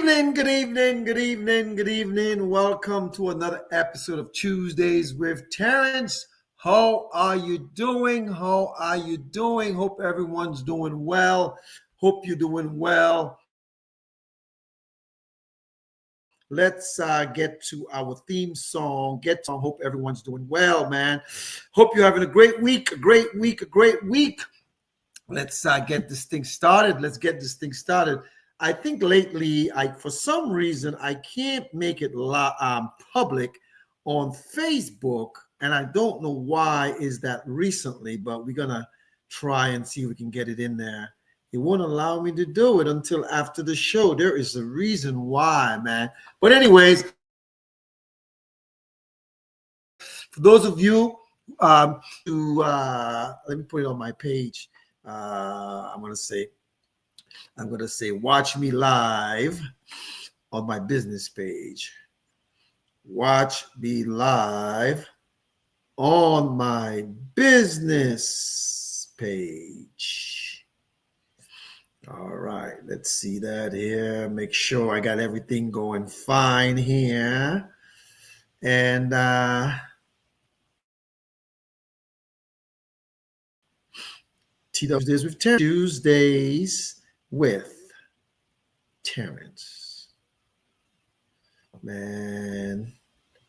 evening, good evening, good evening, good evening. Welcome to another episode of Tuesdays with Terrence. How are you doing? How are you doing? Hope everyone's doing well. Hope you're doing well. Let's get to our theme song. Hope everyone's doing well, man. Hope you're having a great week, a great week, a great week. Let's get this thing started. Let's get this thing started. I think lately, for some reason, I can't make it public on Facebook, and I don't know why is that recently, but we're gonna try and see if we can get it in there. It won't allow me to do it until after the show. There is a reason why, man. But anyways, for those of you let me put it on my page. I'm gonna say, watch me live on my business page. Watch me live on my business page. All right, let's see that here. Make sure I got everything going fine here. And Tuesdays with Terrence. Tuesdays with Terrence. Man,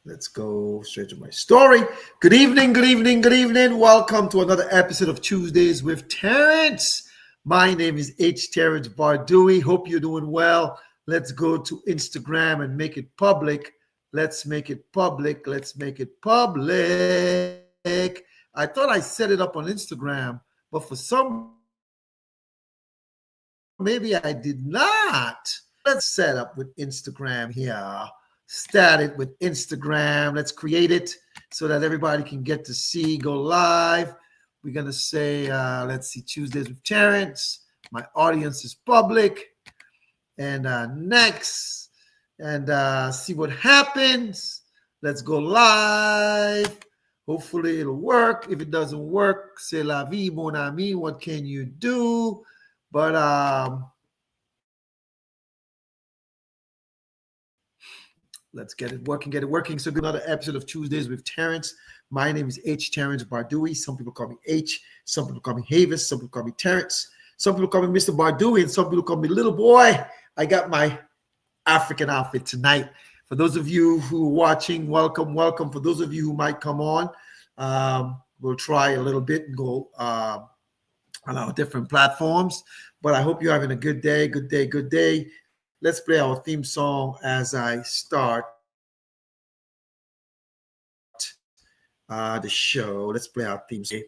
let's go straight to my story. Good evening, good evening, good evening. Welcome to another episode of Tuesdays with Terrence. My name is Terrence Bardui. Hope you're doing well. Let's go to Instagram and make it public. Let's make it public. Let's make it public. I thought I set it up on Instagram, but for some, maybe I did not. Let's set up with Instagram here. Start it with Instagram. Let's create it so that everybody can get to see, go live. We're going to say, let's see, Tuesdays with Terrence. My audience is public. And next, and see what happens. Let's go live. Hopefully it'll work. If it doesn't work, c'est la vie, mon ami. What can you do? But let's get it working. So another episode of Tuesdays with Terrence. My name is Terrence Bardui. Some people call me H. Some people call me Havis. Some people call me Terrence. Some people call me Mr. Bardui. And some people call me Little Boy. I got my African outfit tonight. For those of you who are watching, welcome, welcome. For those of you who might come on, we'll try a little bit and go on our different platforms. But I hope you're having a good day, good day, good day. Let's play our theme song as I start the show. Let's play our theme song.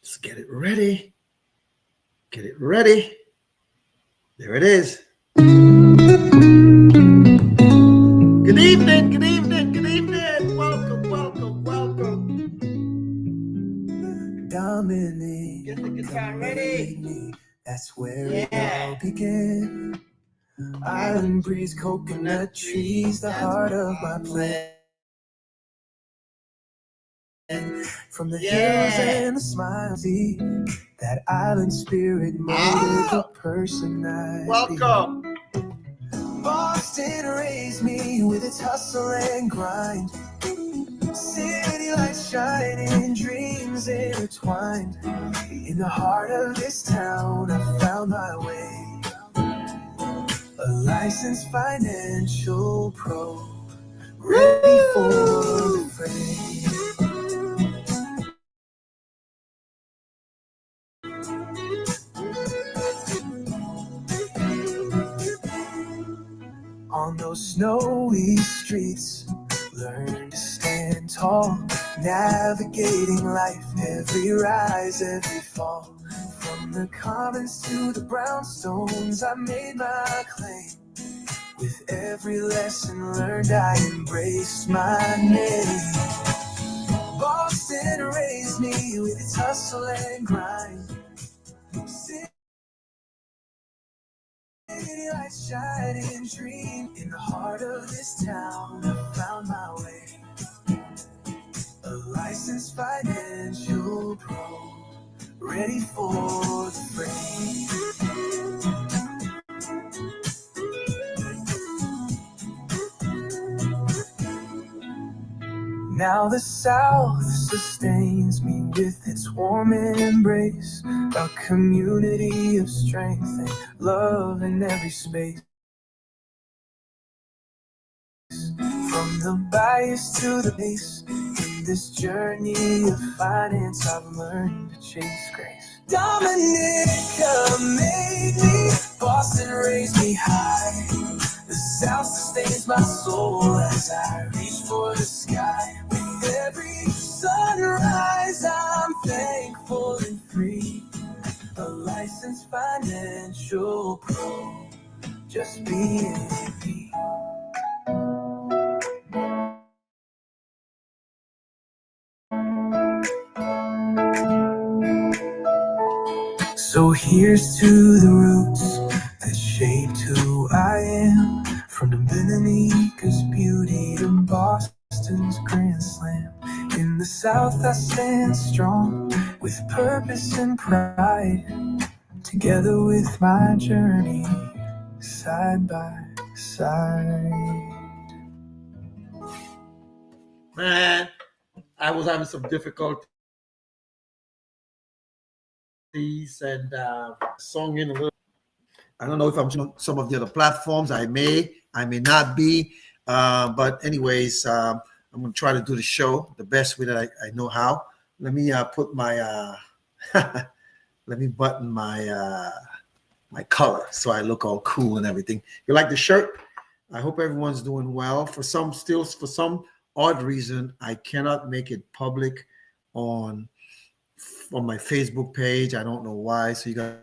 Let's get it ready. Get it ready. There it is. Good evening, good evening, good evening. Welcome, welcome, welcome. Dominic, Get the guitar ready. That's where it all began. Island breeze, coconut trees, the heart of my plan. From the hills and the smiles, that island spirit molded the person I Welcome. be. Boston raised me with its hustle and grind. City lights shining, dreams intertwined. In the heart of this town, I found my way. A licensed financial pro, ready for the fray. On those snowy streets, learn to stand tall, navigating life, every rise, every fall. From the commons to the brownstones, I made my claim. With every lesson learned, I embraced my name. Boston raised me with its hustle and grind. City lights shining, dream. In the heart of this town, I found my way. A licensed financial pro, ready for the fray. Now the South sustains me with its warm embrace, a community of strength and love in every space. From the bias to the base, in this journey of finance, I've learned to chase grace. Dominica made me, Boston raised me high. The South sustains my soul as I reach for the sky. With every sunrise, I'm thankful and free. A licensed financial pro, just being me. So here's to the roots that shaped who I am. From Dominica's beauty to Boston's Grand Slam. In the South I stand strong with purpose and pride. Together with my journey, side by side. Man, I was having some difficulties and song in a little. I don't know if I'm on some of the other platforms. I may not be. But anyways, I'm gonna try to do the show the best way that I know how. Let me put my let me button my color so I look all cool and everything. You like the shirt? I hope everyone's doing well. For some odd reason, I cannot make it public on my Facebook page. I don't know why. So you got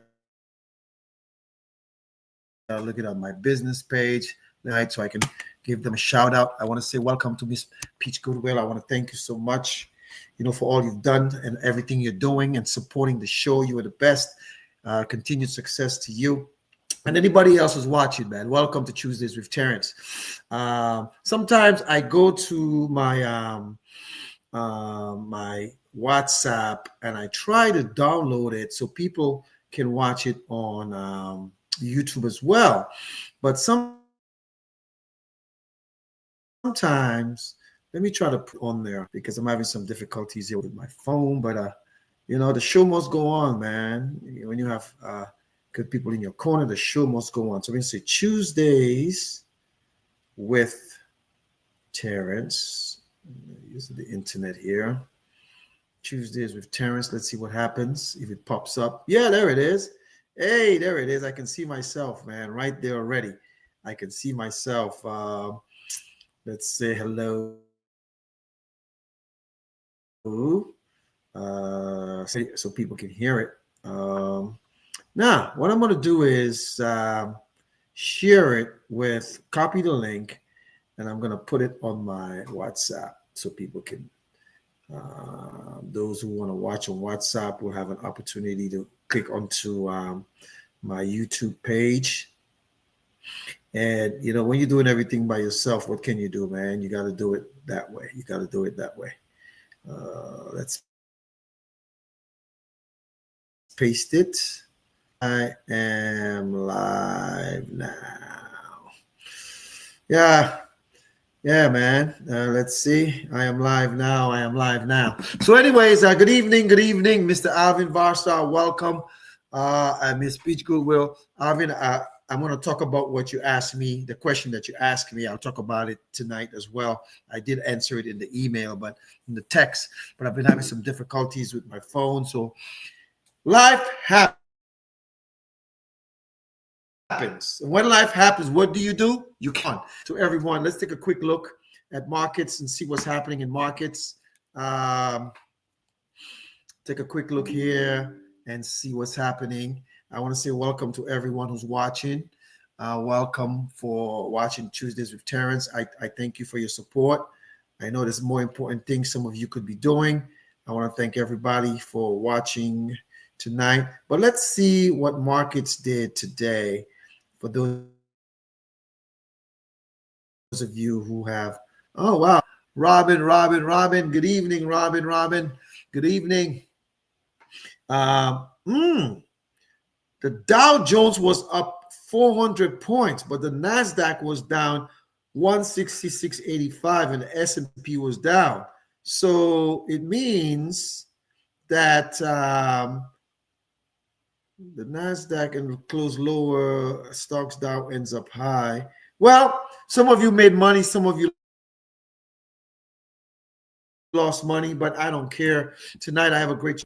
look it on my business page, right? So I can give them a shout out. I want to say welcome to Miss Peach Goodwill. I want to thank you so much, for all you've done and everything you're doing and supporting the show. You are the best. Continued success to you. And anybody else who's watching, man, welcome to Tuesdays with Terrence. Sometimes I go to my my WhatsApp and I try to download it so people can watch it on YouTube as well. But sometimes, let me try to put on there because I'm having some difficulties here with my phone. But the show must go on, man. When you have good people in your corner, the show must go on. So we're going to say Tuesdays with Terrence. Using the internet here. Tuesdays with Terrence. Let's see what happens if it pops up. Yeah, there it is. Hey, there it is. I can see myself, man, right there already. I can see myself. Let's say hello. So people can hear it. Now, what I'm going to do is share it with, copy the link, and I'm going to put it on my WhatsApp so people can, those who want to watch on WhatsApp will have an opportunity to click onto my YouTube page. And, when you're doing everything by yourself, what can you do, man? You got to do it that way. Let's paste it. I am live now. Yeah, man. Let's see. I am live now. So anyways, good evening, Mr. Alvin Varstar. Welcome. Miss Peach Goodwill. Alvin, I'm going to talk about what you asked me, the question that you asked me. I'll talk about it tonight as well. I did answer it in the email, but in the text. But I've been having some difficulties with my phone. So life happens. And when life happens, what do? You can't. So everyone, let's take a quick look at markets and see what's happening in markets. Take a quick look here and see what's happening. I want to say welcome to everyone who's watching. Welcome for watching Tuesdays with Terrence. I thank you for your support. I know there's more important things some of you could be doing. I want to thank everybody for watching tonight. But let's see what markets did today for those of you who have. Oh, wow. Robin. Good evening, Robin. Good evening. The Dow Jones was up 400 points, but the NASDAQ was down 166.85 and the S&P was down. So it means that the NASDAQ and close lower, stocks down ends up high. Well, some of you made money, some of you lost money, but I don't care. Tonight I have a great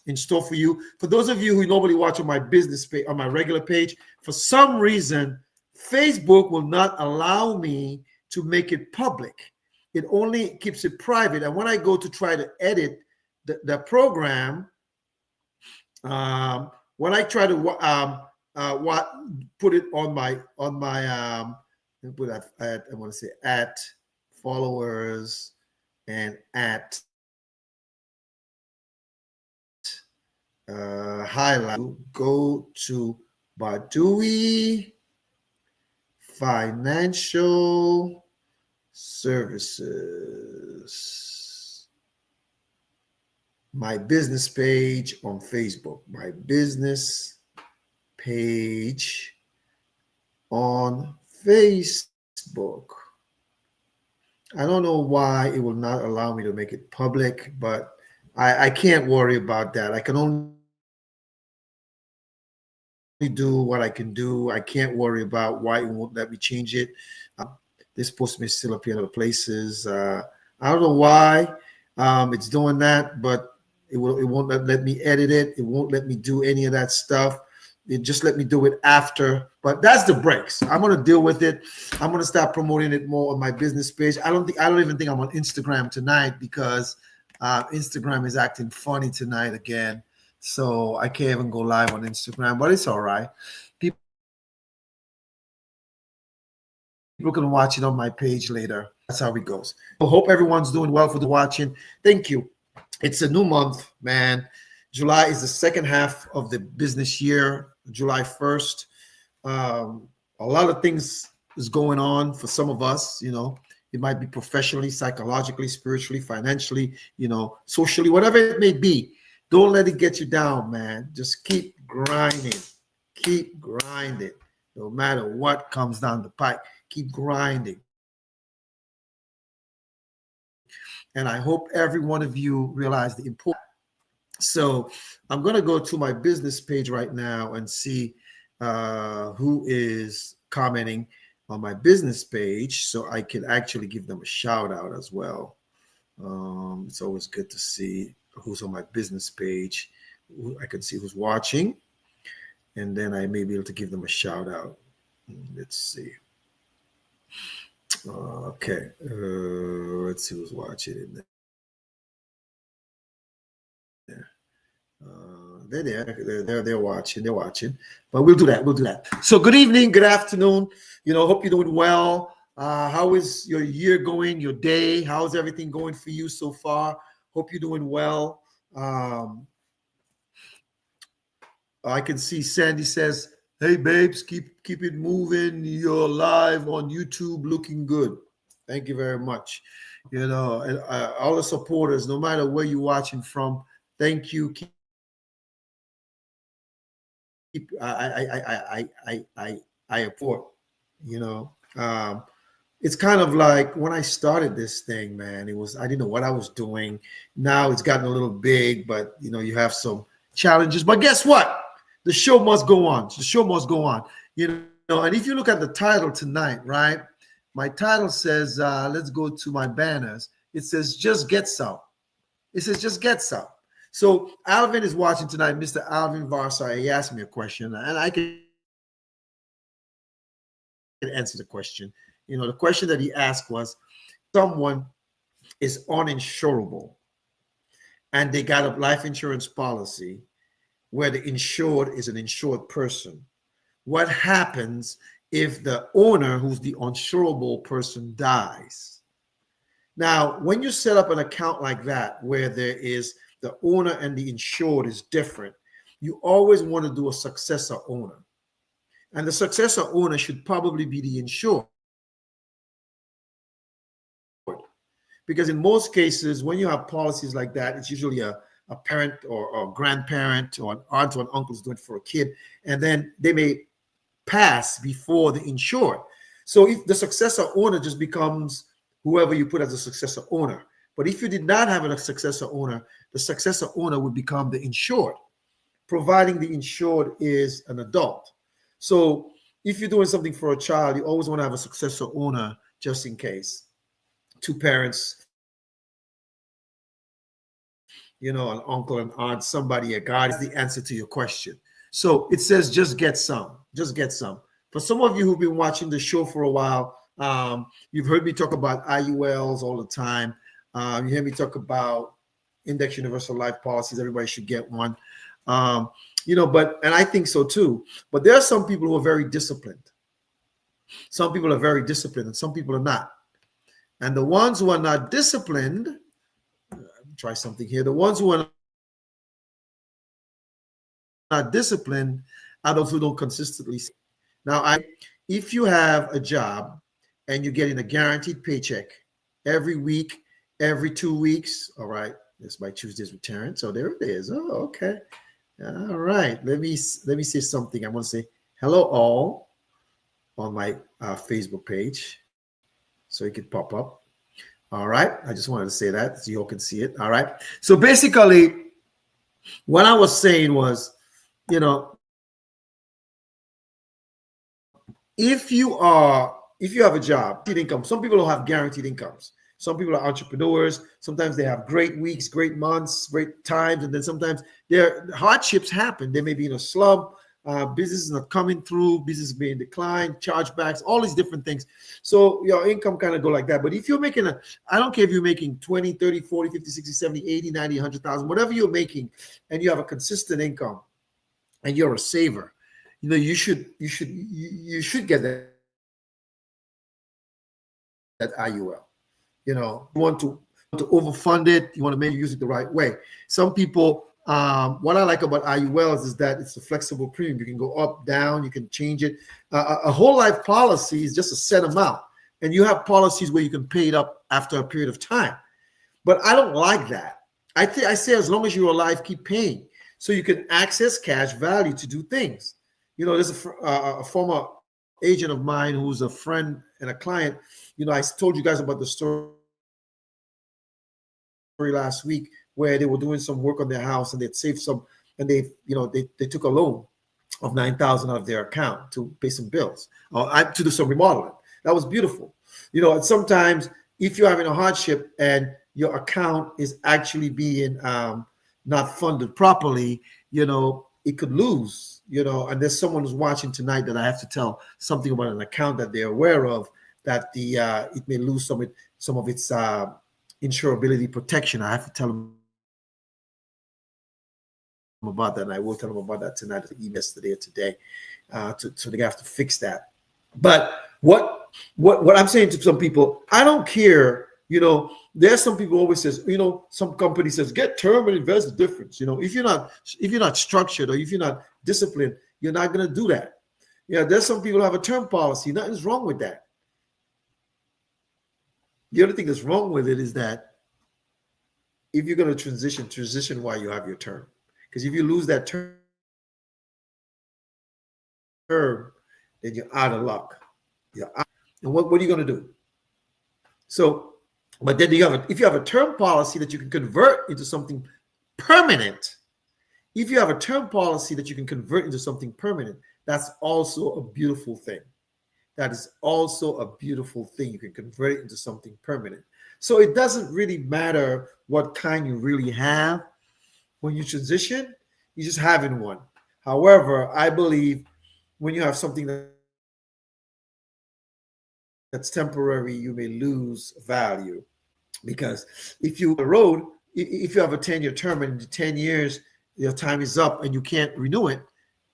in store for you. For those of you who normally watch on my business page, on my regular page, for some reason, Facebook will not allow me to make it public. It only keeps it private. And when I go to try to edit the program, when I try to what put it on my put at I want to say at followers and at highlight, go to Badui Financial Services, my business page on Facebook, my business page on Facebook. I don't know why it will not allow me to make it public, but I can't worry about that. I can only do what I can do. I can't worry about why it won't let me change it. This post may still appear in other places. I don't know why it's doing that, but it won't let me edit it. It won't let me do any of that stuff. It just let me do it after. But that's the breaks. I'm gonna deal with it. I'm gonna start promoting it more on my business page. I don't even think I'm on Instagram tonight because Instagram is acting funny tonight again. So I can't even go live on Instagram, but it's all right. People can watch it on my page later. That's how it goes. I hope everyone's doing well for the watching. Thank you. It's a new month, man. July is the second half of the business year, July 1st. A lot of things is going on for some of us, you know. It might be professionally, psychologically, spiritually, financially, you know, socially, whatever it may be. Don't let it get you down, man. Just keep grinding. Keep grinding. No matter what comes down the pipe, keep grinding. And I hope every one of you realize the importance. So I'm going to go to my business page right now and see who is commenting on my business page so I can actually give them a shout out as well. It's always good to see who's on my business page. I can see who's watching, and then I may be able to give them a shout out. Let's see. Okay. Let's see who's watching in there. They're watching, but we'll do that. So good evening, good afternoon. Hope you're doing well. How is your year going, your day? How's everything going for you so far? Hope you're doing well. I can see Sandy says, hey babes, keep it moving. You're live on YouTube, looking good. Thank you very much. And all the supporters, no matter where you're watching from, thank you. I support. It's kind of like when I started this thing, man. I didn't know what I was doing. Now it's gotten a little big, but you have some challenges. But guess what? The show must go on. The show must go on. And if you look at the title tonight, right? My title says, let's go to my banners. It says, just get some. It says, just get some. So Alvin is watching tonight, Mr. Alvin Varsar. He asked me a question, and I can answer the question. The question that he asked was, someone is uninsurable, and they got a life insurance policy where the insured is an insured person. What happens if the owner, who's the insurable person, dies? Now, when you set up an account like that, where there is the owner and the insured is different, you always want to do a successor owner. And the successor owner should probably be the insured. Because in most cases, when you have policies like that, it's usually a parent or a grandparent or an aunt or an uncle is doing it for a kid, and then they may pass before the insured. So if the successor owner just becomes whoever you put as a successor owner, But if you did not have a successor owner, the successor owner would become the insured, providing the insured is an adult. So if you're doing something for a child, you always want to have a successor owner just in case. Two parents, an uncle, an aunt, somebody, a guide is the answer to your question. So it says just get some, just get some. For some of you who've been watching the show for a while, you've heard me talk about IULs all the time. You hear me talk about index universal life policies. Everybody should get one. And I think so too. But there are some people who are very disciplined. Some people are very disciplined and some people are not. And the ones who are not disciplined, try something here. The ones who are not disciplined are those who don't consistently. Now, if you have a job and you're getting a guaranteed paycheck every week, every 2 weeks, all right, this by Tuesdays with Terrence. So there it is. Oh, okay. All right. Let me say something. I want to say hello all on my Facebook page so it could pop up. All right. I just wanted to say that so you all can see it. All right. So basically, what I was saying was, if you have a job, income, some people don't have guaranteed incomes. Some people are entrepreneurs. Sometimes they have great weeks, great months, great times, and then sometimes their hardships happen. They may be in a slump, business is not coming through, business is being declined, chargebacks, all these different things. So your income kind of go like that. But if you're making I don't care if you're making 20, 30, 40, 50, 60, 70, 80, 90, 100,000, whatever you're making, and you have a consistent income and you're a saver, you should get that IUL. You want to overfund it. You want to maybe use it the right way. Some people, what I like about IULs is that it's a flexible premium. You can go up, down, you can change it. A whole life policy is just a set amount. And you have policies where you can pay it up after a period of time. But I don't like that. I say as long as you're alive, keep paying. So you can access cash value to do things. There's a former agent of mine who's a friend and a client. I told you guys about the story last week where they were doing some work on their house and they'd saved some, and they took a loan of $9,000 out of their account to pay some bills to do some remodeling. That was beautiful. And sometimes if you're having a hardship and your account is actually being not funded properly, it could lose, and there's someone who's watching tonight that I have to tell something about an account that they're aware of, that it may lose some of its insurability protection. I have to tell them about that, and I will tell them about that tonight, yesterday or today, so they have to fix that. But what I'm saying to some people, I don't care. There's some people always says, some company says get term and invest the difference. If you're not structured or if you're not disciplined, you're not going to do that. There's some people who have a term policy. Nothing's wrong with that. The only thing that's wrong with it is that if you're going to transition while you have your term. Because if you lose that term, then you're out of luck. And what are you going to do? So, but then if you have a term policy that you can convert into something permanent, that's also a beautiful thing. That is also a beautiful thing. You can convert it into something permanent. So it doesn't really matter what kind you really have. When you transition, you're just having one. However, I believe when you have something that's temporary, you may lose value. Because if you have a 10-year term and in 10 years, your time is up and you can't renew it,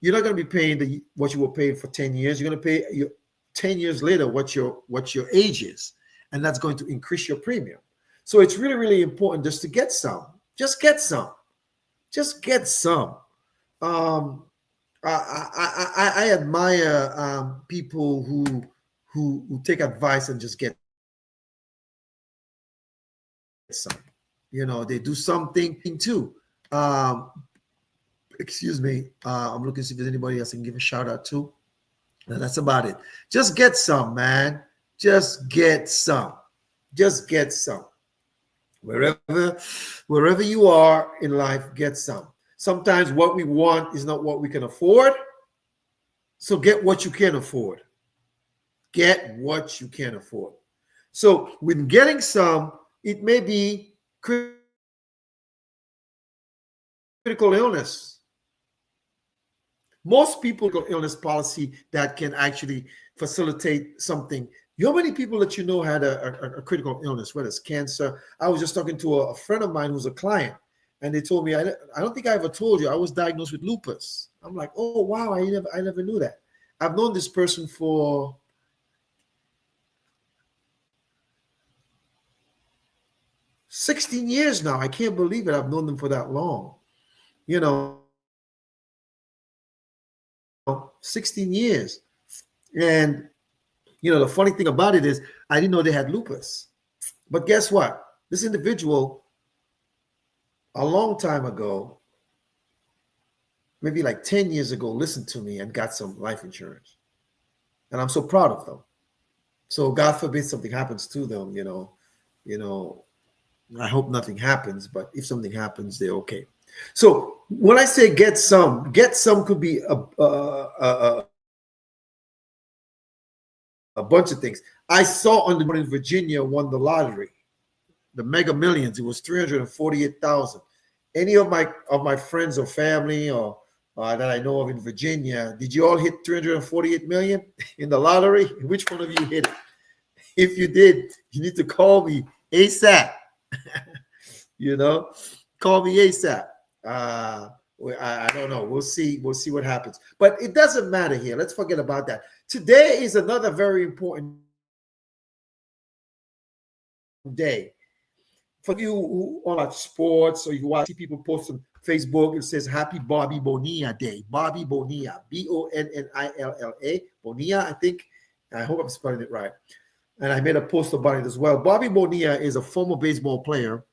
you're not going to be paying what you were paying for 10 years. You're going to pay 10 years later what your age is, and that's going to increase your premium. So it's really, really important just to get some. Just get some. I admire people who take advice and just get some. They do something too. Excuse me. I'm looking to see if there's anybody else I can give a shout out to. And that's about it. Just get some, man. Just get some. Wherever, wherever you are in life, get some. Sometimes what we want is not what we can afford. So get what you can afford. Get what you can afford. So with getting some, it may be critical illness. Most people illness policy that can actually facilitate something. How many people that you know had a critical illness, whether it's cancer? I was just talking to a friend of mine who's a client, and they told me, I don't think I ever told you, I was diagnosed with lupus. I'm like, oh wow, I never knew that. I've known this person for 16 years now. I can't believe it. I've known them for that long. You know, 16 years. And the funny thing about it is I didn't know they had lupus. But guess what? This individual, a long time ago, maybe like 10 years ago, listened to me and got some life insurance. And I'm so proud of them. So God forbid something happens to them, I hope nothing happens, but if something happens, they're okay. So when I say get some could be a bunch of things. I saw on the morning Virginia won the lottery, the Mega Millions. It was 348,000. Any of my friends or family or that I know of in Virginia, did you all hit 348 million in the lottery? Which one of you hit it? If you did, you need to call me ASAP. Call me ASAP. I don't know. We'll see what happens. But it doesn't matter here. Let's forget about that. Today is another very important day. For you who watch sports or you watch people post on Facebook, it says Happy Bobby Bonilla Day. Bobby Bonilla, Bonnilla. Bonilla, I think. I hope I'm spelling it right. And I made a post about it as well. Bobby Bonilla is a former baseball player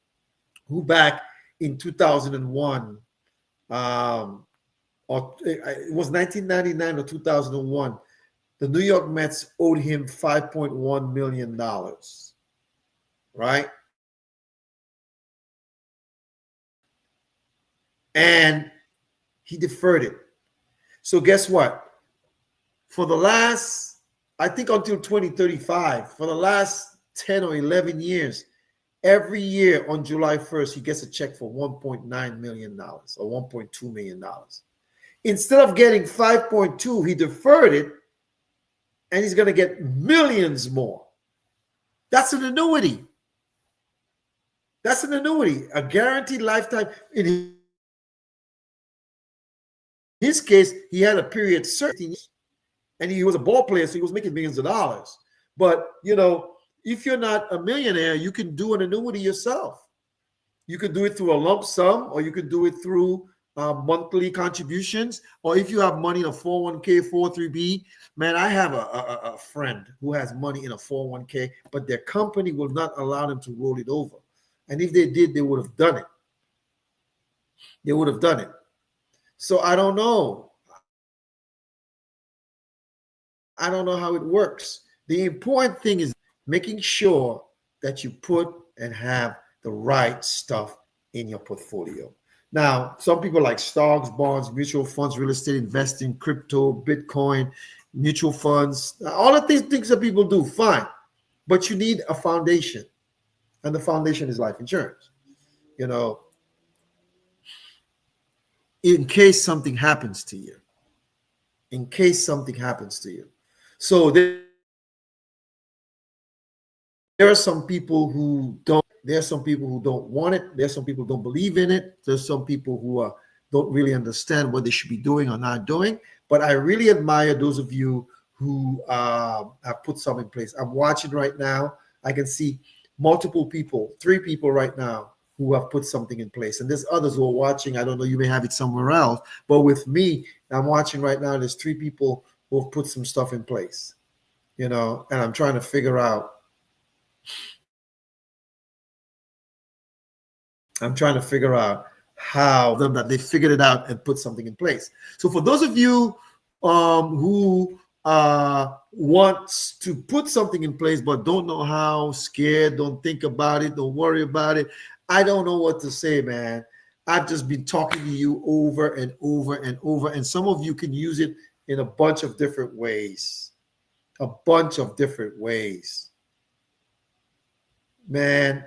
who back in 2001, or it was 1999 or 2001, the New York Mets owed him $5.1 million, right? And he deferred it. So guess what? For the last, I think until 2035, for the last 10 or 11 years, every year on July 1st, he gets a check for $1.9 million or $1.2 million. Instead of getting 5.2, he deferred it, and he's going to get millions more. That's an annuity. That's an annuity, a guaranteed lifetime. In his case, he had a period 13 years, and he was a ball player, so he was making millions of dollars. But, if you're not a millionaire, you can do an annuity yourself. You can do it through a lump sum, or you can do it through monthly contributions, or if you have money in a 401k, 403b. Man, I have a friend who has money in a 401k, but their company will not allow them to roll it over. And if they did, they would have done it. They would have done it. So I don't know. I don't know how it works. The important thing is making sure that you put and have the right stuff in your portfolio. Now, some people like stocks, bonds, mutual funds, real estate investing, crypto, Bitcoin, mutual funds, all of these things that people do, fine. But you need a foundation, and the foundation is life insurance. In case something happens to you. In case something happens to you. So there are some people who don't. There are some people who don't want it. There are some people who don't believe in it. There's some people who don't really understand what they should be doing or not doing. But I really admire those of you who have put some in place. I'm watching right now. I can see multiple people, 3 people right now who have put something in place. And there's others who are watching. I don't know, you may have it somewhere else. But with me, I'm watching right now. There's 3 people who have put some stuff in place, and I'm trying to figure out. How that they figured it out and put something in place. So for those of you who wants to put something in place but don't know how, scared, don't think about it, don't worry about it. I don't know what to say, man. I've just been talking to you over and over and over, and some of you can use it in a bunch of different ways. A bunch of different ways. Man,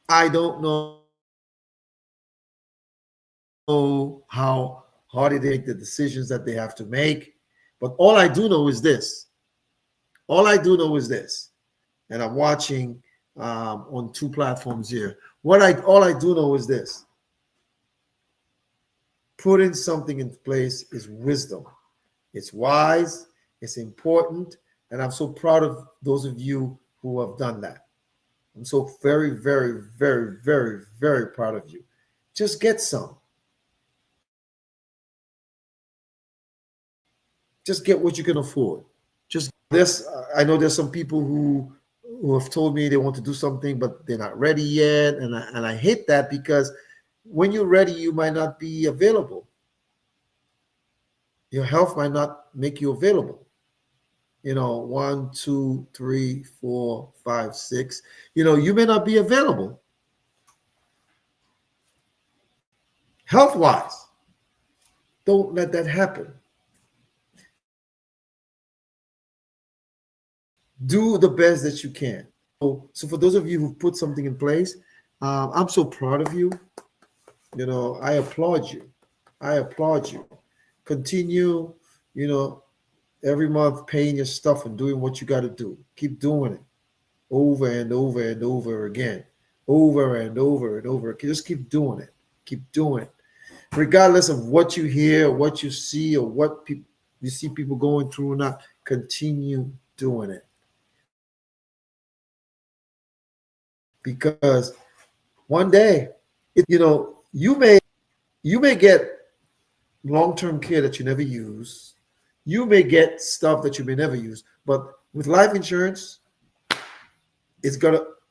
I don't know how hard it is for people to make the decisions that they have to make. But all I do know is this. All I do know is this. And I'm watching on two platforms here. All I do know is this. Putting something in place is wisdom. It's wise, it's important, and I'm so proud of those of you who have done that. I'm so very, very, very, very, very proud of you. Just get some. Just get what you can afford. Just this. I know there's some people who have told me they want to do something, but they're not ready yet, and I hate that because when you're ready, you might not be available. Your health might not make you available. One, two, three, four, five, six. You may not be available health wise. Don't let that happen. Do the best that you can. So for those of you who've put something in place, I'm so proud of you. I applaud you. I applaud you. Continue, every month paying your stuff and doing what you got to do. Keep doing it over and over and over again, over and over and over. Just keep doing it. Keep doing it. Regardless of what you hear, what you see, or what you see people going through or not, continue doing it. Because one day, you may get long-term care that you never use. You may get stuff that you may never use. But with life insurance,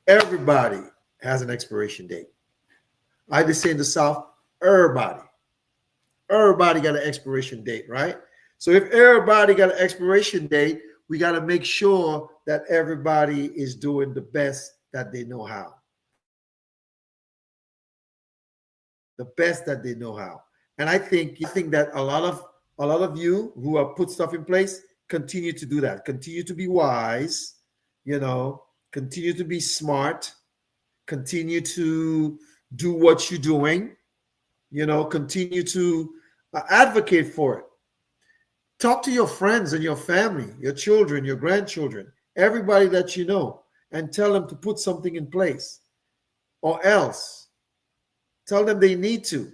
everybody has an expiration date. I just say in the South, everybody got an expiration date, right? So if everybody got an expiration date, we got to make sure that everybody is doing the best that they know how. The best that they know how. And I think that a lot of you who have put stuff in place continue to do that. Continue to be wise, continue to be smart, continue to do what you're doing, continue to advocate for it. Talk to your friends and your family, your children, your grandchildren, everybody that you know, and tell them to put something in place, or else tell them they need to.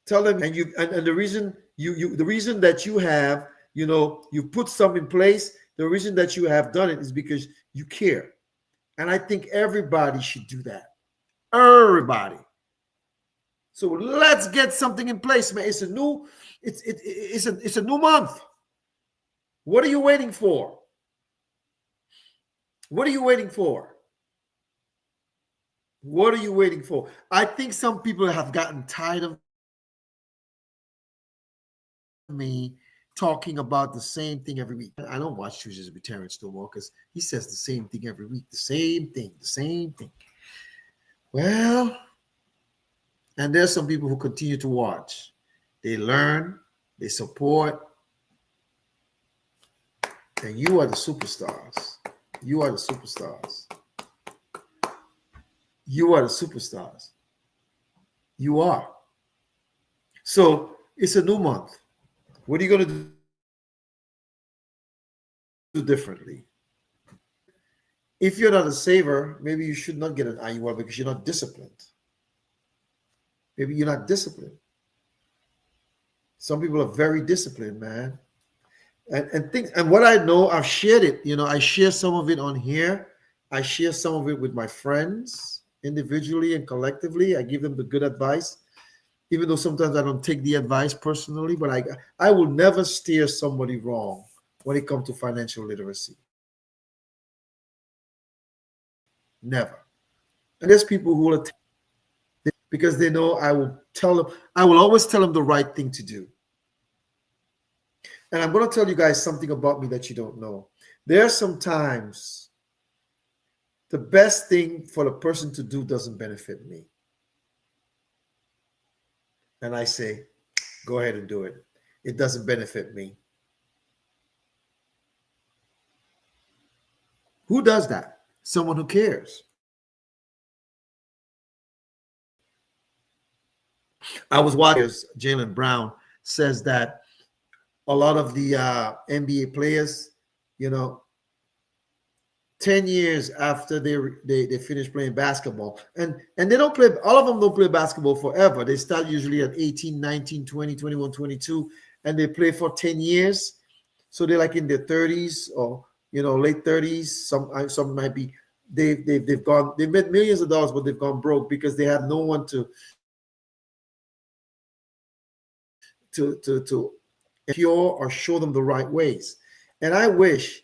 Tell them, and the reason the reason that you have, you put something in place, the reason that you have done it is because you care. And I think everybody should do that. Everybody. So let's get something in place, man. It's a new month. What are you waiting for? What are you waiting for? What are you waiting for? I think some people have gotten tired of me talking about the same thing every week. I don't watch Tuesdays with Terrence no more because he says the same thing every week. The same thing. Well, and there's some people who continue to watch. They learn, they support, and you are the superstars. You are the superstars. You are the superstars. You are. So it's a new month. What are you going to do differently? If you're not a saver, maybe you should not get an IUL because you're not disciplined. Maybe you're not disciplined. Some people are very disciplined, man. And what I know, I've shared it. I share some of it on here. I share some of it with my friends individually and collectively. I give them the good advice, even though sometimes I don't take the advice personally, but I will never steer somebody wrong when it comes to financial literacy. Never. And there's people who will because they know I will tell them, I will always tell them the right thing to do. And I'm going to tell you guys something about me that you don't know. There are some times the best thing for the person to do doesn't benefit me. And I say, go ahead and do it. It doesn't benefit me. Who does that? Someone who cares. I was watching Jaylen Brown says that a lot of the NBA players, you know, 10 years after they finish playing basketball, and they don't play, all of them don't play basketball forever. They start usually at 18, 19, 20, 21, 22, and they play for 10 years. So they're like in their 30s or, you know, late 30s. Some might be, they've made millions of dollars, but they've gone broke because they have no one to cure or show them the right ways. And I wish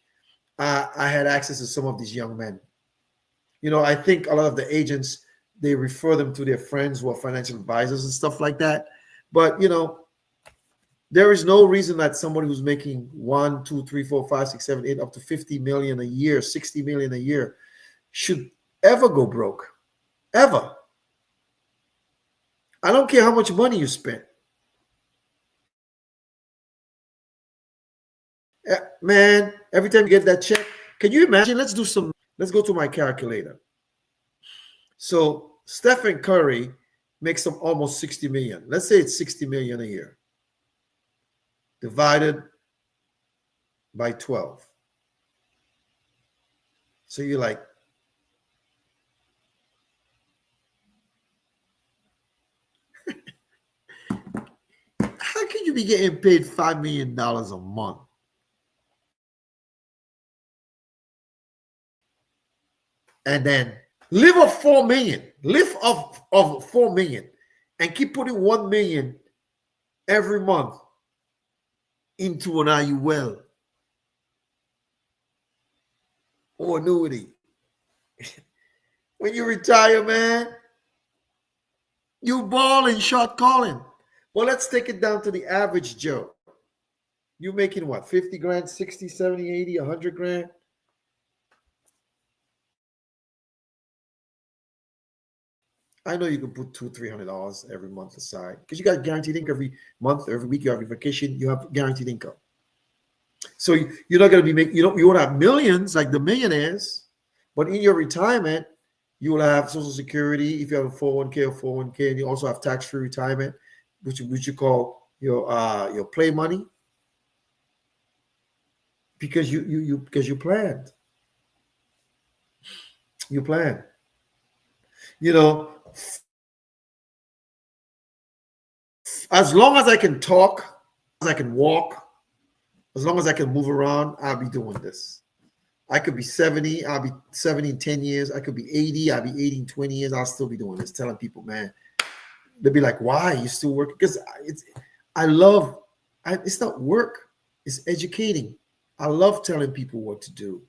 I had access to some of these young men. You know, I think a lot of the agents, they refer them to their friends who are financial advisors and stuff like that. But, you know, there is no reason that somebody who's making 1, 2, 3, 4, 5, 6, 7, 8, up to 50 million a year, 60 million a year should ever go broke. Ever. I don't care how much money you spend. Man, every time you get that check, can you imagine? Let's go to my calculator. So Stephen Curry makes some almost 60 million. Let's say it's 60 million a year. Divided by 12. So you're like, how can you be getting paid $5 million a month? And then live off 4 million, live off of 4 million, and keep putting 1 million every month into an IUL or annuity. When you retire, man, you ball and shot calling. Well, let's take it down to the average Joe. You making what, 50 grand, 60, 70, 80, 100 grand? I know you can put $200-$300 every month aside because you got guaranteed income every month, every week. You have your vacation, you have guaranteed income. So you're not going to be making, you won't have millions like the millionaires, but in your retirement, you will have Social Security if you have a 401k or 401k, and you also have tax-free retirement, which you call your play money, because you planned. You plan. You know, as long as I can talk, as I can walk, as long as I can move around, I'll be doing this. I could be 70, I'll be 70 in 10 years. I could be 80, I'll be 80 in 20 years. I'll still be doing this, telling people, man, they'll be like, why? You still working? Because it's not work, it's educating. I love telling people what to do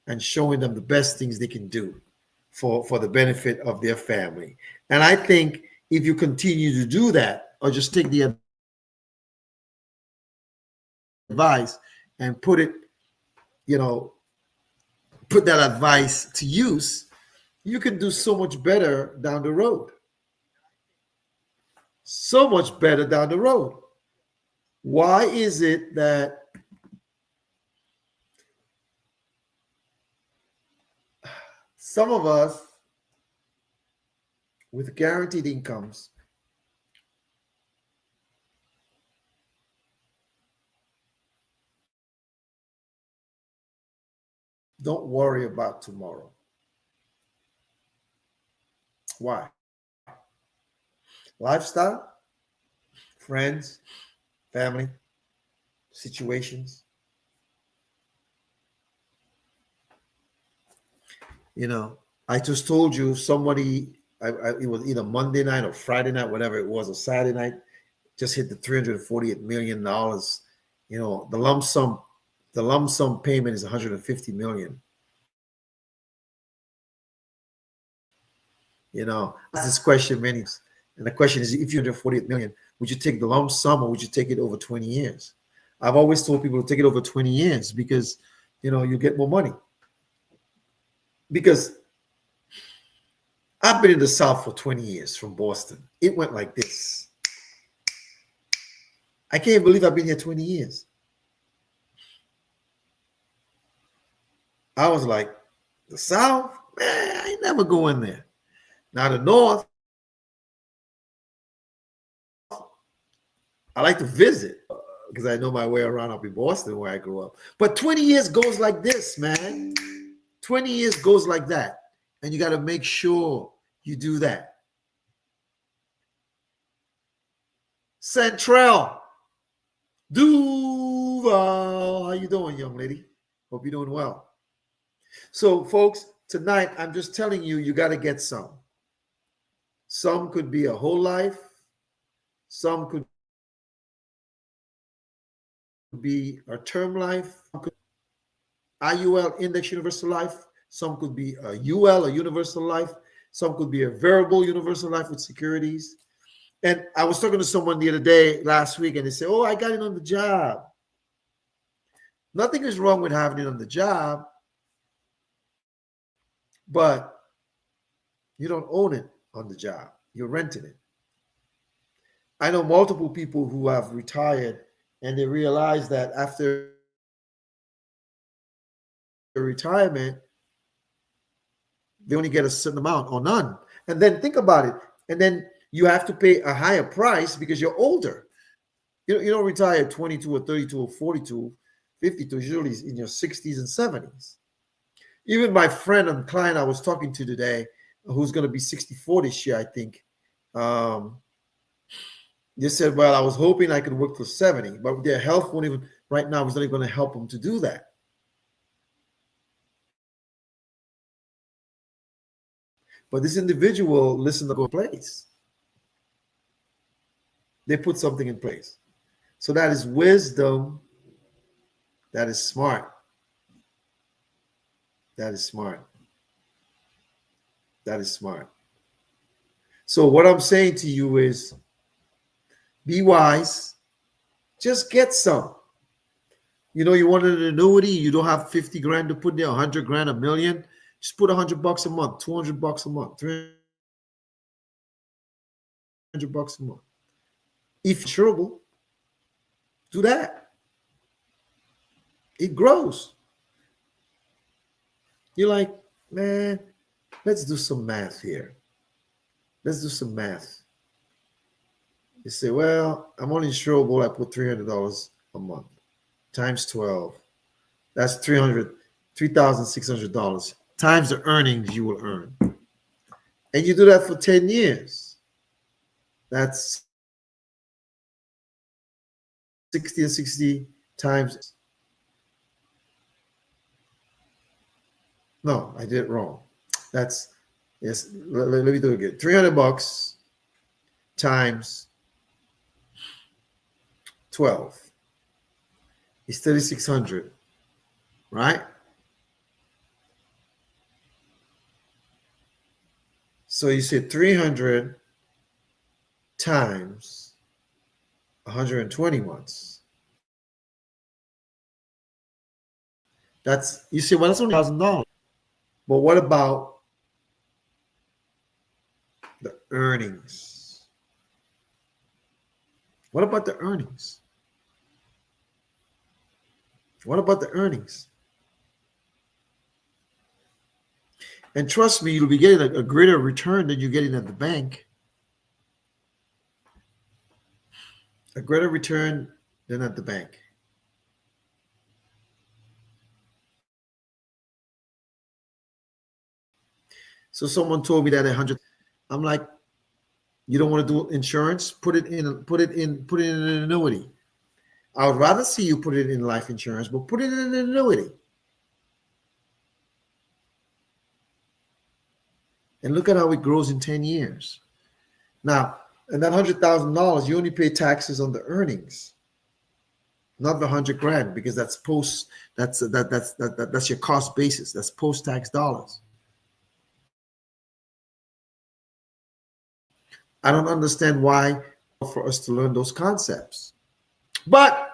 and showing them the best things they can do for the benefit of their family. And I think if you continue to do that, or just take the advice and put that advice to use, you can do so much better down the road. So much better down the road. Why is it that some of us with guaranteed incomes don't worry about tomorrow? Why? Lifestyle, friends, family, situations. I just told you somebody, it was either Monday night or Friday night, whatever it was, or Saturday night, just hit the $348 million. The lump sum payment is $150 million. This question many. And the question is, if you're 148 million, would you take the lump sum or would you take it over 20 years? I've always told people to take it over 20 years because, you get more money. Because I've been in the South for 20 years from Boston. It went like this. I can't believe I've been here 20 years. I was like, the South? Man, I ain't never go in there. Now the North, I like to visit because I know my way around up in Boston where I grew up. But 20 years goes like this, man. 20 years goes like that. And you got to make sure you do that. Central Duval, how you doing, young lady? Hope you're doing well. So, folks, tonight I'm just telling you, you got to get some. Some could be a whole life. Some could be a term life. IUL, Index Universal Life. Some could be a UL, a Universal Life. Some could be a variable Universal Life with securities. And I was talking to someone the other day, last week, and they said, oh, I got it on the job. Nothing is wrong with having it on the job, but you don't own it on the job. You're renting it. I know multiple people who have retired and they realize that after retirement, they only get a certain amount or none. And then think about it. And then you have to pay a higher price because you're older. You don't retire at 22 or 32 or 42, 52, usually in your 60s and 70s. Even my friend and client I was talking to today, who's going to be 64 this year, I think, they said, well, I was hoping I could work till 70, but their health won't even, right now, is not even going to help them to do that. But this individual listened to a place. They put something in place. So that is wisdom. That is smart. That is smart. That is smart. So what I'm saying to you is, be wise. Just get some. You want an annuity, you don't have 50 grand to put there, 100 grand, a million. Just put $100 a month, $200 a month, $300 a month. If insurable, do that. It grows. You're like, man, let's do some math here. Let's do some math. You say, well, I'm only insurable. I put $300 a month times 12. That's $3,600 times the earnings you will earn. And you do that for 10 years. That's 60 and 60 times. No, I did it wrong. That's, yes, let me do it again. $300 times 12 is 3,600, right? So you say 300 times 120 months. You say, well, that's only $1,000. But what about the earnings? What about the earnings? What about the earnings? And trust me, you'll be getting a greater return than you're getting at the bank. A greater return than at the bank. So someone told me that 100. I'm like, you don't want to do insurance? Put it in an annuity. I would rather see you put it in life insurance, but put it in an annuity. And look at how it grows in 10 years. Now, and that $100,000, you only pay taxes on the earnings, not the 100 grand, because that's that's your cost basis. That's post-tax dollars. I don't understand why for us to learn those concepts. But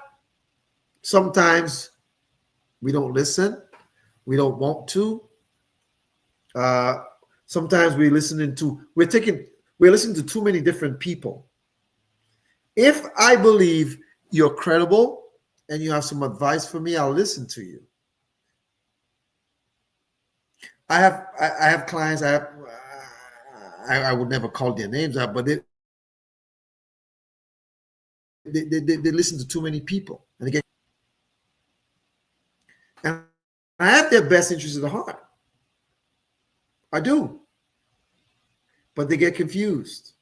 sometimes we don't listen. We don't want to. Uh, Sometimes we're listening to too many different people. If I believe you're credible and you have some advice for me, I'll listen to you. I have clients. I would never call their names out, but they listen to too many people and they get, and I have their best interest at the heart. I do, but they get confused,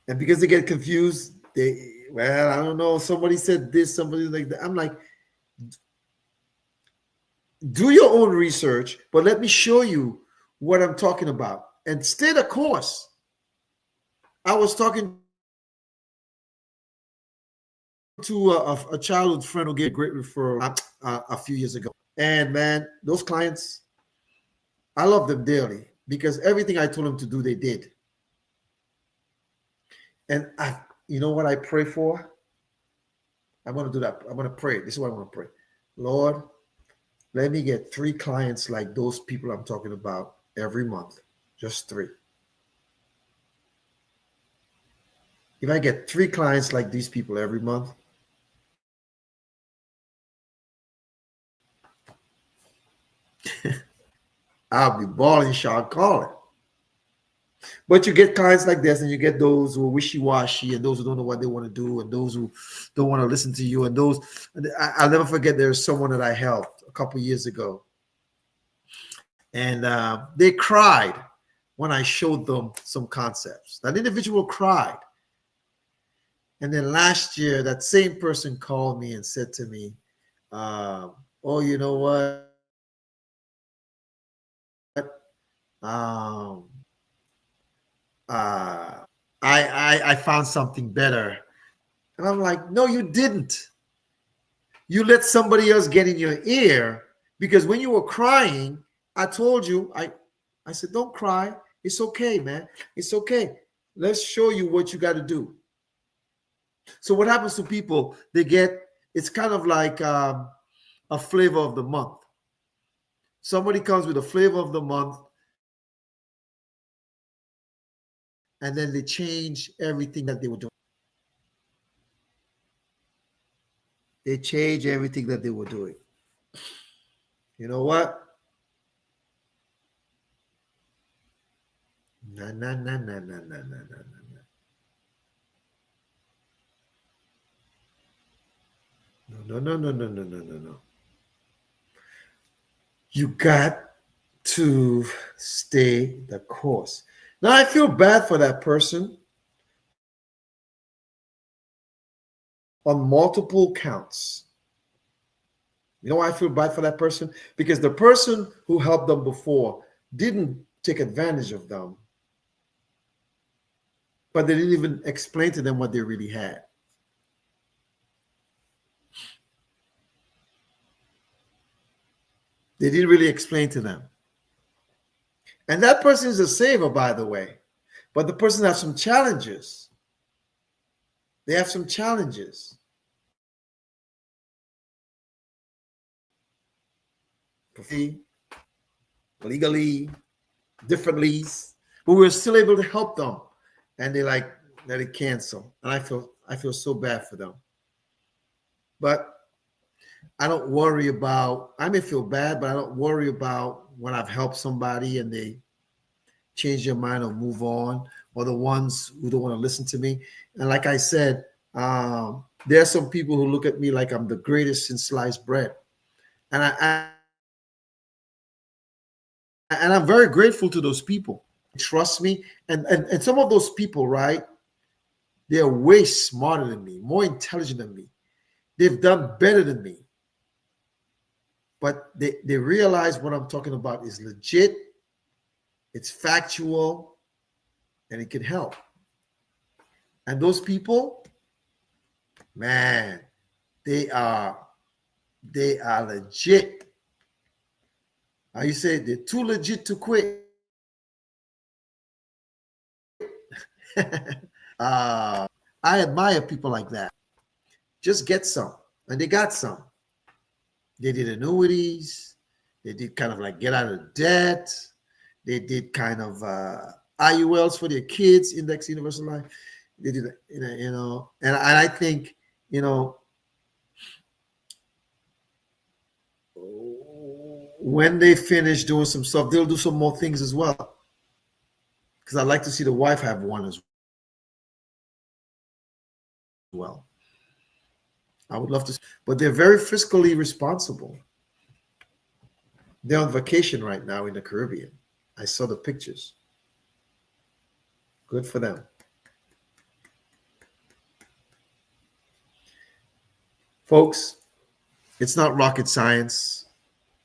and because they get confused, I don't know. Somebody said this, somebody like that. I'm like, do your own research, but let me show you what I'm talking about and stay the course. I was talking to a childhood friend who gave a great referral a few years ago. And man, those clients, I love them dearly because everything I told them to do, they did. And you know what I pray for? I'm going to do that. I'm going to pray. This is what I'm going to pray. Lord, let me get 3 clients like those people I'm talking about every month. Just 3. If I get 3 clients like these people every month, I'll be balling, shot calling. But you get clients like this, and you get those who are wishy-washy, and those who don't know what they want to do, and those who don't want to listen to you, and those. I'll never forget. There's someone that I helped a couple years ago, and they cried when I showed them some concepts. That individual cried, and then last year, that same person called me and said to me, "Oh, you know what? Um, I found something better." And I'm like, no, you didn't. You let somebody else get in your ear because when you were crying, I told you, I said, don't cry. It's okay, man. It's okay. Let's show you what you got to do. So what happens to people? It's kind of like a flavor of the month. Somebody comes with a flavor of the month, and then they change everything that they were doing. They change everything that they were doing. You know what? Nah, nah, nah, nah, nah, nah, nah, nah, no, no, no, no, no, no, no, no. You got to stay the course. Now, I feel bad for that person on multiple counts. You know why I feel bad for that person? Because the person who helped them before didn't take advantage of them, but they didn't even explain to them what they really had. They didn't really explain to them. And that person is a saver, by the way. But the person has some challenges. They have some challenges. Legally, differently, but we were still able to help them. And they like let it cancel. And I feel so bad for them. But I don't worry about, I may feel bad, but I don't worry about when I've helped somebody and they change their mind or move on, or the ones who don't want to listen to me. And like I said, there are some people who look at me like I'm the greatest since sliced bread. And I'm very grateful to those people. Trust me. And some of those people, right? They're way smarter than me, more intelligent than me. They've done better than me. But they realize what I'm talking about is legit, it's factual, and it can help. And those people, man, they are legit. How you say they're too legit to quit. uh, I admire people like that. Just get some, and they got some. They did annuities. They did kind of like get out of debt. They did kind of IULs for their kids, Index Universal Life. They did, and I think, you know, when they finish doing some stuff, they'll do some more things as well. Because I'd like to see the wife have one as well. I would love to, but they're very fiscally responsible. They're on vacation right now in the Caribbean. I saw the pictures. Good for them. Folks, it's not rocket science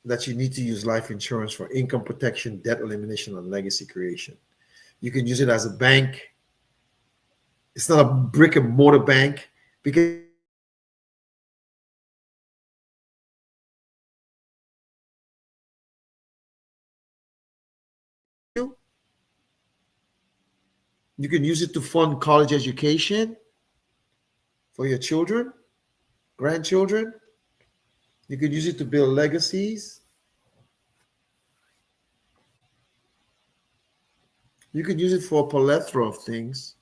that you need to use life insurance for income protection, debt elimination, and legacy creation. You can use it as a bank. It's not a brick and mortar bank because you can use it to fund college education for your children, grandchildren. You could use it to build legacies. You could use it for a plethora of things.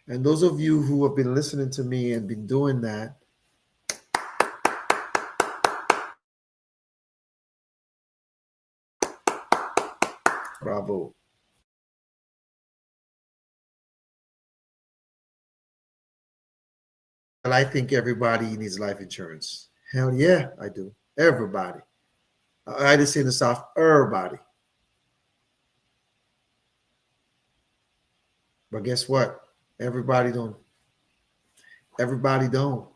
And those of you who have been listening to me and been doing that, bravo. Well, I think everybody needs life insurance. Hell yeah, I do. Everybody. I just say in the South, everybody. But guess what? Everybody don't. Everybody don't.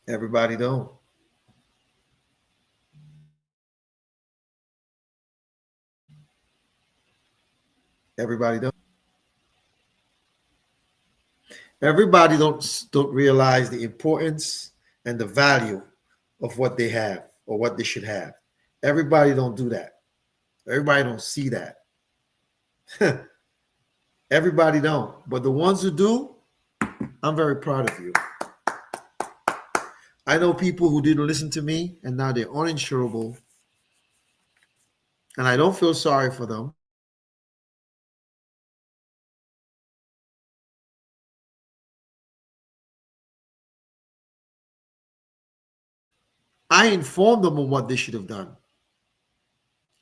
Everybody don't. Everybody don't. Everybody don't realize the importance and the value of what they have or what they should have. Everybody don't do that. Everybody don't see that. Everybody don't. But the ones who do, I'm very proud of you. I know people who didn't listen to me and now they're uninsurable, and I don't feel sorry for them. I informed them on what they should have done,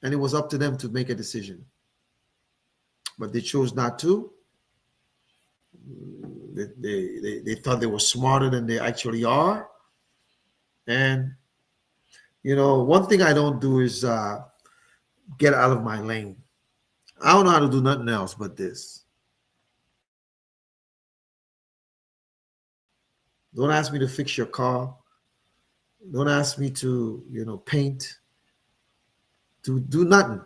and it was up to them to make a decision. But they chose not to. They thought they were smarter than they actually are. And, one thing I don't do is get out of my lane. I don't know how to do nothing else but this. Don't ask me to fix your car. Don't ask me to, paint, to do nothing.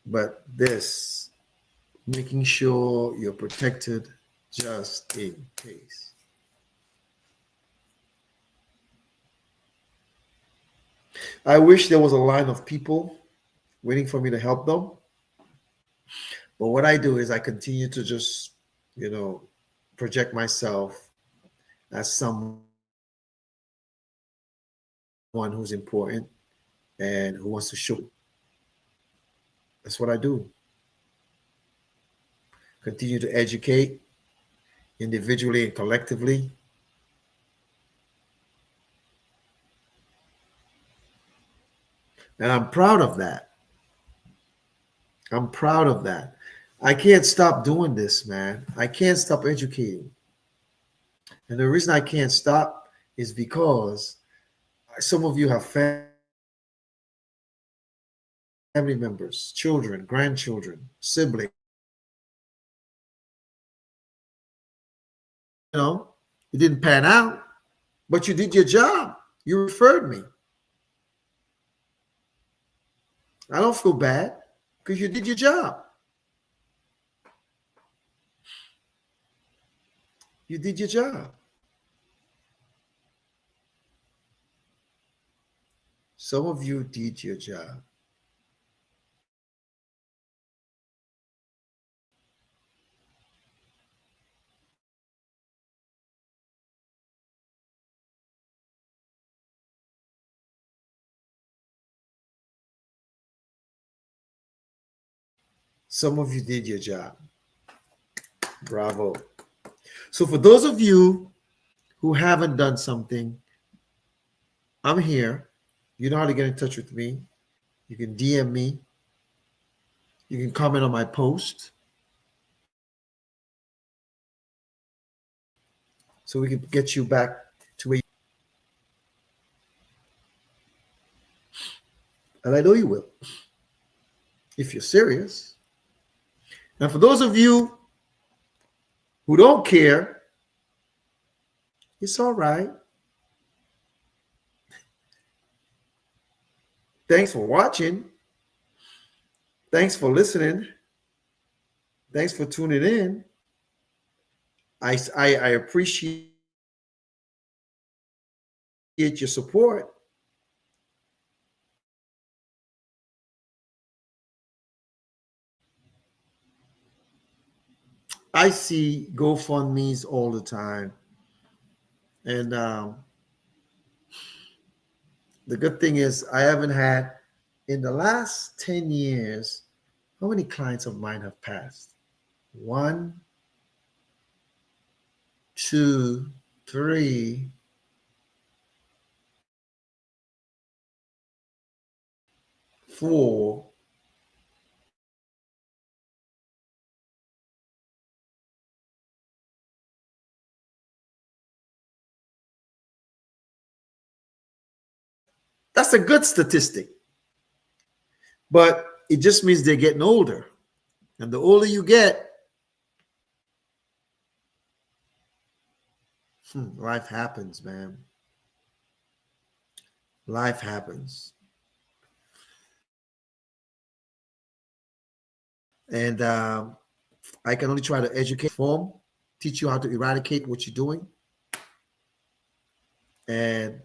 But this, making sure you're protected just in case. I wish there was a line of people waiting for me to help them. But what I do is I continue to just, project myself as someone who's important and who wants to show. That's what I do. Continue to educate individually and collectively. And I'm proud of that. I'm proud of that. I can't stop doing this, man. I can't stop educating. And the reason I can't stop is because some of you have family members, children, grandchildren, siblings. It didn't pan out, but you did your job. You referred me. I don't feel bad because you did your job. You did your job. Some of you did your job. Some of you did your job. Bravo. So for those of you who haven't done something, I'm here. You know how to get in touch with me. You can DM me. You can comment on my post so we can get you back to where you, and I know you will if you're serious. And for those of you who don't care, it's all right. Thanks for watching. Thanks for listening. Thanks for tuning in. I appreciate your support. I see GoFundMe's all the time. And the good thing is, I haven't had, in the last 10 years, how many clients of mine have passed? One, two, three, four. That's a good statistic, but it just means they're getting older. And the older you get, life happens, man. Life happens. And I can only try to educate, form, teach you how to eradicate what you're doing, and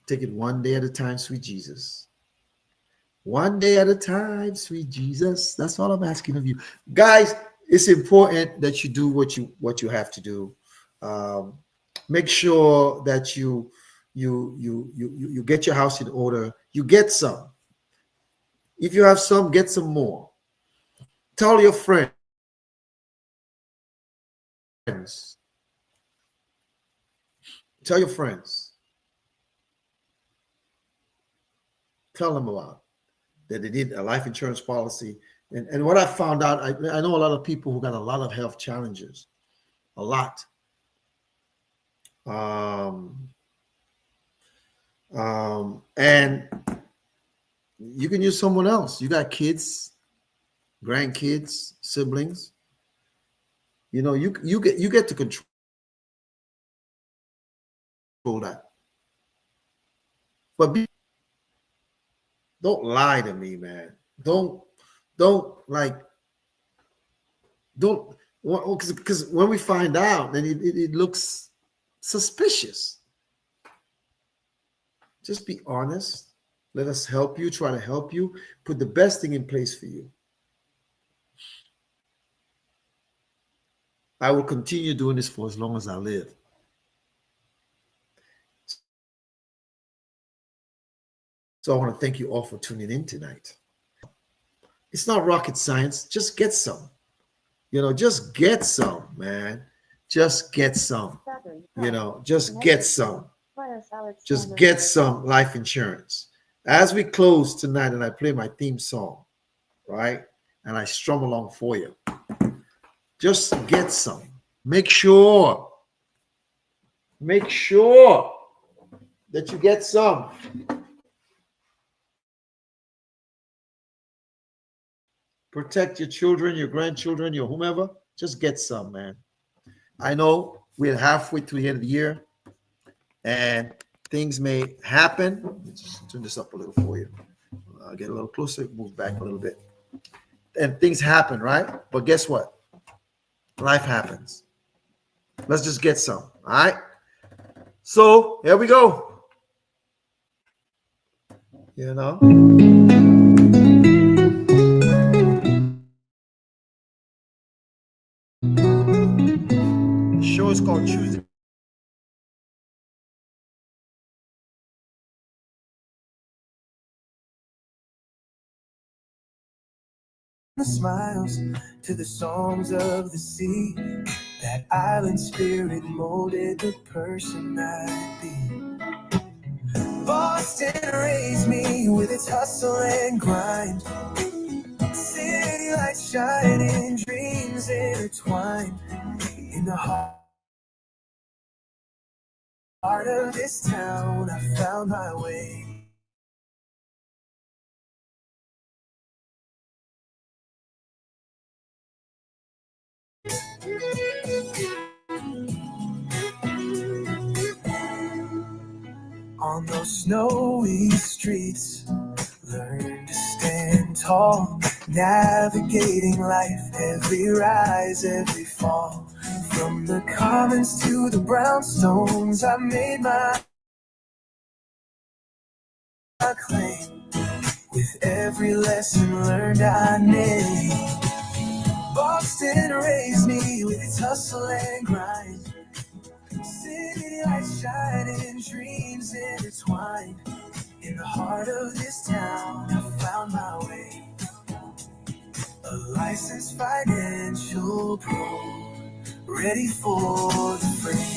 take it one day at a time, sweet Jesus. One day at a time, sweet Jesus. That's all I'm asking of you, guys. It's important that you do what you have to do. Um, Make sure that you get your house in order. You get some. If you have some, get some more. Tell your friends. Tell your friends. Tell them about that they need a life insurance policy. And what I found out, I know a lot of people who got a lot of health challenges, a lot. Um, and you can use someone else. You got kids, grandkids, siblings. You get to control that. But don't lie to me, man. Don't like don't because when we find out, then it looks suspicious. Just be honest. Let us help you, try to help you, put the best thing in place for you. I will continue doing this for as long as I live. So I want to thank you all for tuning in tonight. It's not rocket science. Just get some. Just get some, man. Just get some. Just get some. Just get some life insurance. As we close tonight and I play my theme song, right? And I strum along for you. Just get some. Make sure that you get some. Protect your children, your grandchildren, your whomever. Just get some, man. I know we're halfway through the end of the year and things may happen. Let me just turn this up a little for you. Get a little closer, move back a little bit. And things happen, right? But guess what? Life happens. Let's just get some. All right. So here we go. The show is called Choose the smiles to the songs of the sea. That island spirit molded the person I'd be. Boston raised me with its hustle and grind. City lights shining, dreams intertwined. In the heart of this town, I found my way. On those snowy streets, learn to stand tall, navigating life, every rise, every fall. From the commons to the brownstones, I made my claim. With every lesson learned, I named. Boston raised me with its hustle and grind. City lights shining, dreams intertwined. In the heart of this town, I found my way. A licensed financial pro, ready for the fray.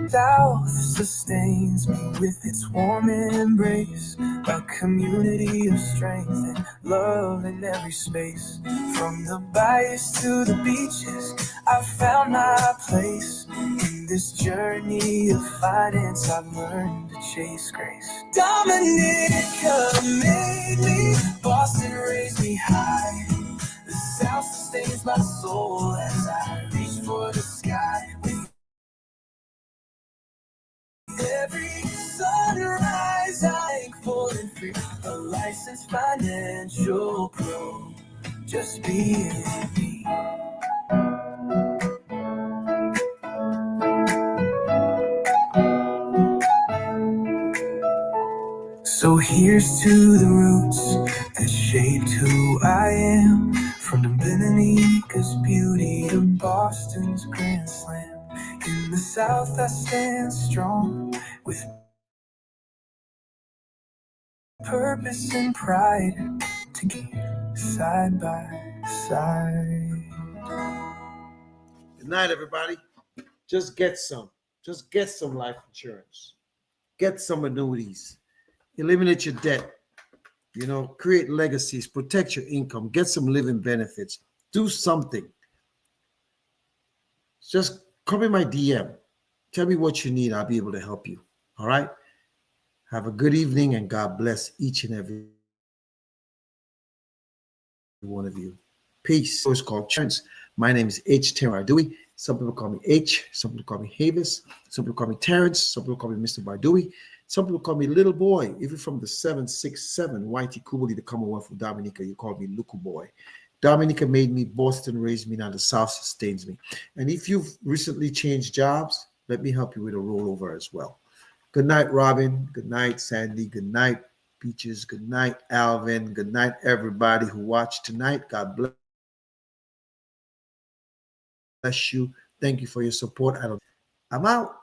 South sustains me with its warm embrace, a community of strength and love in every space. From the bayous to the beaches, I found my place. In this journey of finance, I've learned to chase grace. Dominica made me, Boston raised me high. The South sustains my soul as I reach for the sky. With every sunrise, thankful and free. A licensed financial pro, just being me. So here's to the roots that shaped who I am. From Dominica's beauty to Boston's Grand Slam. In the South I stand strong with purpose and pride, together side by side. Good night, everybody. Just get some. Just get some life insurance. Get some annuities. Eliminate your debt. Create legacies. Protect your income. Get some living benefits. Do something. Just come in my DM. Tell me what you need. I'll be able to help you. All right? Have a good evening, and God bless each and every one of you. Peace. It's called Terrence. My name is H. Terrence Bardui. Some people call me H. Some people call me Havis. Some people call me Terrence. Some people call me Mr. Bardui. Some people call me Little Boy. If you're from the 767, Whitey Kubuli, the Commonwealth of Dominica, you call me Luku Boy. Dominica made me, Boston raised me, now the South sustains me. And if you've recently changed jobs, let me help you with a rollover as well. Good night, Robin. Good night, Sandy. Good night, Peaches. Good night, Alvin. Good night, everybody who watched tonight. God bless you. Thank you for your support. I'm out.